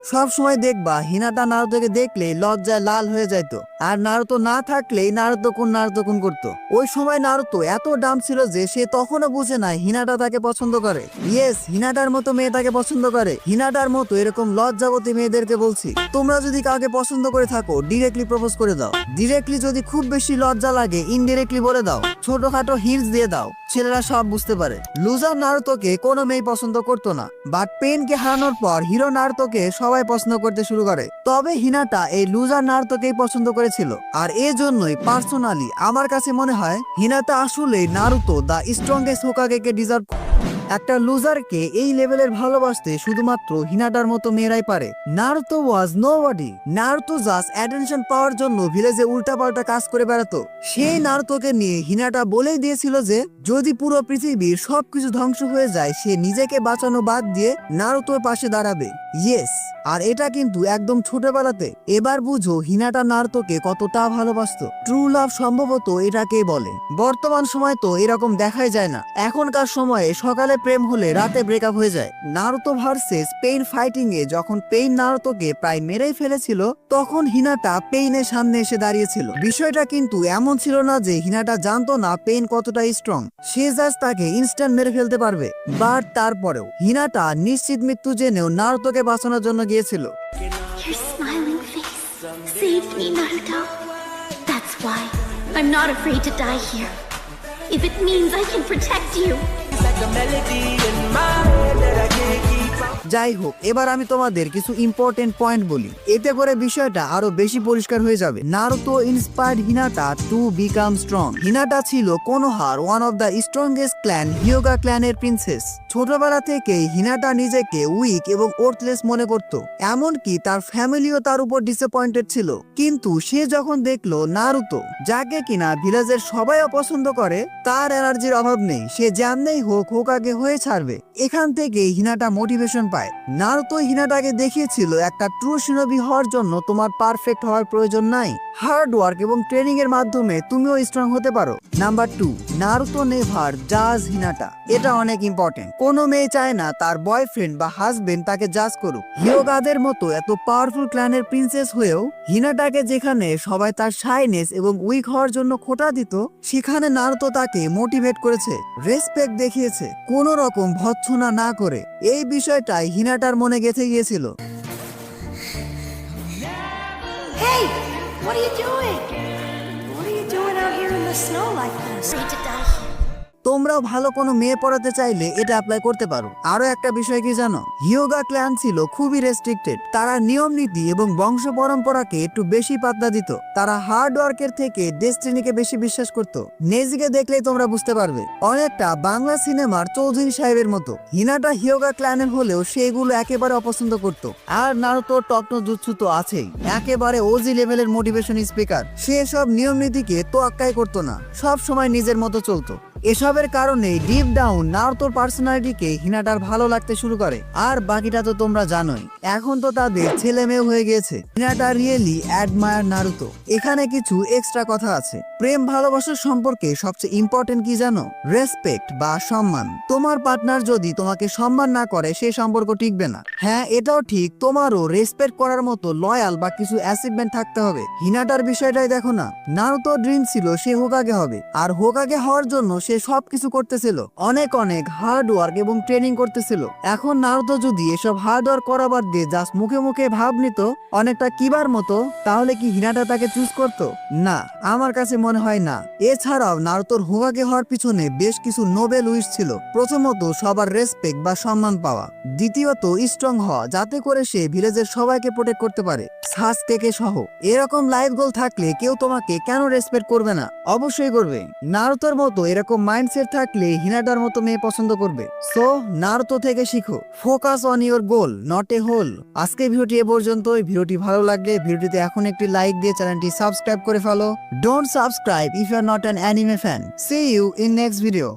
সব সময় দেখবা হিনাটা নারুতোকে দেখলে লজ্জায় লাল হয়ে যাইতো, আর নারুতো না থাকলেই নারুতো কুন করতো। ওই সময় নারুতো এত ডাম ছিল যে সে তখনও বুঝে নাই হিনাটা তাকে পছন্দ করে। ইয়েস, হিনাটার মতো মেয়ে তাকে পছন্দ করে। হিনাটার মতো এরকম লজ্জাবতী মেয়েদেরকে বলছি, তোমরা যদি কাউকে পছন্দ করে থাকো ডিরেক্টলি প্রপোজ করে দাও। ডিরেক্টলি যদি খুব বেশি লজ্জা লাগে ইনডিরেক্টলি বলে দাও, ছোটখাটো হিন্টস দিয়ে দাও, ছেলেরা সব বুঝতে পারে। লুজার নারুতোকে কোনো মেয়ে পছন্দ করতো না, বাট পেনকে হারানোর পর হিরো নারুতোকে সবাই পছন্দ করতে শুরু করে। তবে হিনাটা এই লুজার নারুতোকেই পছন্দ করেছিল, আর এজন্যই পার্সোনালি আমার কাছে মনে হয় হিনাটা আসলে নারুতো দা স্ট্রংগেস্ট হোকাগেকে ডিজার্ভ। একটা লুজারকে এই লেভেলের ভালোবাসতে শুধুমাত্র হিনাটার মতো মেয়েরাই পারে। নারুতো ওয়াজ নোবডি। নারুতো জাস্ট অ্যাটেনশন পাওয়ার জন্য ভিলেজে উল্টাপাল্টা কাজ করে বেড়াতো। সেই নারুতোকে নিয়ে হিনাটা বলেই দিয়েছিল যে যদি পুরো পৃথিবীর সবকিছু ধ্বংস হয়ে যায় সে নিজেকে বাঁচানো বাদ দিয়ে নারুতোর পাশে দাঁড়াবে। ইয়েস, আর এটা কিন্তু একদম ছোটবেলাতে। এবার বুঝো হিনাটা নারুতোকে কতটা ভালোবাসতো। ট্রু লাভ সম্ভবত এটাকেই বলে। বর্তমান সময় তো এরকম দেখাই যায় না। এখনকার সময়ে সকালে প্রেম হলে রাতে ব্রেকআপ হয়ে যায়। নারুতো ভার্সেস পেইন ফাইটিং এ যখন পেইন নারুতোকে প্রায় মেরেই ফেলেছিল তখন হিনাটা পেইনের সামনে এসে দাঁড়িয়েছিল। বিষয়টা কিন্তু এমন ছিল না যে হিনাটা জানতো না পেইন কতটা স্ট্রং, সে জাস্ট তাকে ইনস্ট্যান্ট মেরে ফেলতে পারবে। বাট তারপরেও হিনাটা নিশ্চিত মৃত্যু জেনেও নারুতোকে বাঁচানোর জন্য গিয়েছিল। Your smiling face saved me, Naruto. That's why I'm not afraid to die here. If it means I can protect you. যাই হোক, এবার আমি তোমাদের কিছু ইম্পর্টেন্ট পয়েন্ট বলি, এতে করে বিষয়টা আরো বেশি পরিষ্কার হয়ে যাবে। Naruto inspired Hinata to become strong. Hinata ছিল কোনোহার one of the strongest clan, Hyuga ক্ল্যানের প্রিন্সেস। ছোটবেলা থেকেই হিনাটা নিজেকে উইক এবং ওর্থলেস মনে করত, এমনকি তার ফ্যামিলিও তার উপর ডিসঅ্যাপয়েন্টেড ছিল। কিন্তু সে যখন দেখলো নারুতো, যাকে কিনা ভিলেজের সবাই অপছন্দ করে, তার এনার্জির অভাব নেই, সে যেমনেই হোক হোকাগে হয়ে ছাড়বে, এখান থেকে হিনাটা মোটিভেশন পায়। নারুতো হিনাটাকে দেখিয়েছিল একটা ট্রু শিনোবি হওয়ার জন্য তোমার পারফেক্ট হওয়ার প্রয়োজন নাই, হার্ড ওয়ার্ক এবং ট্রেনিং এর মাধ্যমে তুমিও স্ট্রং হতে পারো। নাম্বার 2, নারুতো নেভার জাজ হিনাটা। এটা অনেক ইম্পর্টেন্ট। কোনো মেয়ে চায় না তার বয়ফ্রেন্ড বা হাজবেন্ড তাকে জাজ করুক। হিয়োগাদের মতো এত পাওয়ারফুল ক্ল্যানের প্রিন্সেস হয়েও হিনাটাকে যেখানে সবাই তার শাইনেস এবং উইক হওয়ার জন্য খোঁটা দিত, সেখানে নারুতো তাকে মোটিভেট করেছে, রেসপেক্ট দেখিয়েছে, কোনো রকম ভৎসনা না করে। এই বিষয়টাই হিনাটার মনে গেঁথে গিয়েছিল। Hey, what are you doing? What are you doing out here in the snow like this? Afraid to die here. তোমরাও ভালো কোনো মেয়ে পড়াতে চাইলে এটা অ্যাপ্লাই করতে পারো। আরো একটা বিষয় কি জানো, হিয়োগা ক্ল্যান ছিল খুবই রেস্ট্রিক্টেড। তারা নিয়ম নীতি এবং বংশ পরম্পরাকে একটু বেশি পাত্তা দিত। তারা হার্ড ওয়ার্কের থেকে ডেস্টিনিকে বেশি বিশ্বাস করত। নেজিকে দেখলেই তোমরা বুঝতে পারবে, অনেকটা বাংলা সিনেমার চৌধুরী সাহেবের মতো। হিনাটা হিয়োগা ক্ল্যানের হলেও সেগুলো একেবারে অপছন্দ করত। আর নারুতো টপনো জুৎসু তো আছেই, একেবারে ওজি লেভেলের মোটিভেশন স্পিকার। সে সব নিয়ম নীতিকে তোয়াক্কাই করতো না, সব সময় নিজের মতো চলতো। এসবের কারণে ডিপ ডাউন নারুতোর পার্সোনালিটিকে হিনাটার ভালো লাগতে শুরু করে। আর বাকিটা তো তোমরা জানোই, এখন তো তাদের ছেলে মেয়ে হয়ে গিয়েছে। হিনাটা রিয়েলি অ্যাডমায়ার নারুতো। এখানে কিছু এক্সট্রা কথা আছে। প্রেম ভালোবাসার সম্পর্কে সবচেয়ে ইম্পর্টেন্ট কি জানো? রেসপেক্ট বা সম্মান। তোমার পার্টনার যদি তোমাকে সম্মান না করে সেই সম্পর্ক টিকবে না। হ্যাঁ, এটাও ঠিক, তোমারও রেসপেক্ট করার মতো লয়াল বা কিছু অ্যাচিভমেন্ট থাকতে হবে। হিনাটার বিষয়টাই দেখো না, নারুতোর ড্রিম ছিল সে হোকাগে হবে, আর হোকাগে হওয়ার জন্য সে সবকিছু করতেছিল, অনেক হার্ড ওয়ার্ক এবং ট্রেনিং করতেছিল। এখন নারুতো যদি এসব হার্ড ওয়ার্ক করা বাদ দিয়ে জাস্ট মুখে মুখে ভাব নিত অনেকটা কিবার মতো, তাহলে কি হিনাটা তাকে চুজ করতো? না, আমার কাছে মনে হয় না। এছাড়াও নারুতোর হোকাগে হওয়ার পিছনে বেশ কিছু নোবেল উইশ ছিল। প্রথমত সবার রেসপেক্ট বা সম্মান পাওয়া, দ্বিতীয়ত স্ট্রং হওয়া যাতে করে সে ভিলেজের সবাইকে প্রোটেক্ট করতে পারে, সাসকেকে সহ। এরকম লাইফ গোল থাকলে কেউ তোমাকে কেন রেসপেক্ট করবে না? অবশ্যই করবে। নারুতোর মতো এরকম মাইন্ডসেট থাকলে হিনাটার মতো মেয়ে পছন্দ করবে। সো নারুতো থেকে শিখো, focus on your goal, not a whole. আজকে ভিডিওটি এ পর্যন্তই। ভিডিওটি ভালো লাগলে ভিডিওটিতে এখন একটি লাইক দিয়ে চ্যানেলটি সাবস্ক্রাইব করে ফেলো। Don't subscribe if you are not an anime fan. See you in next video.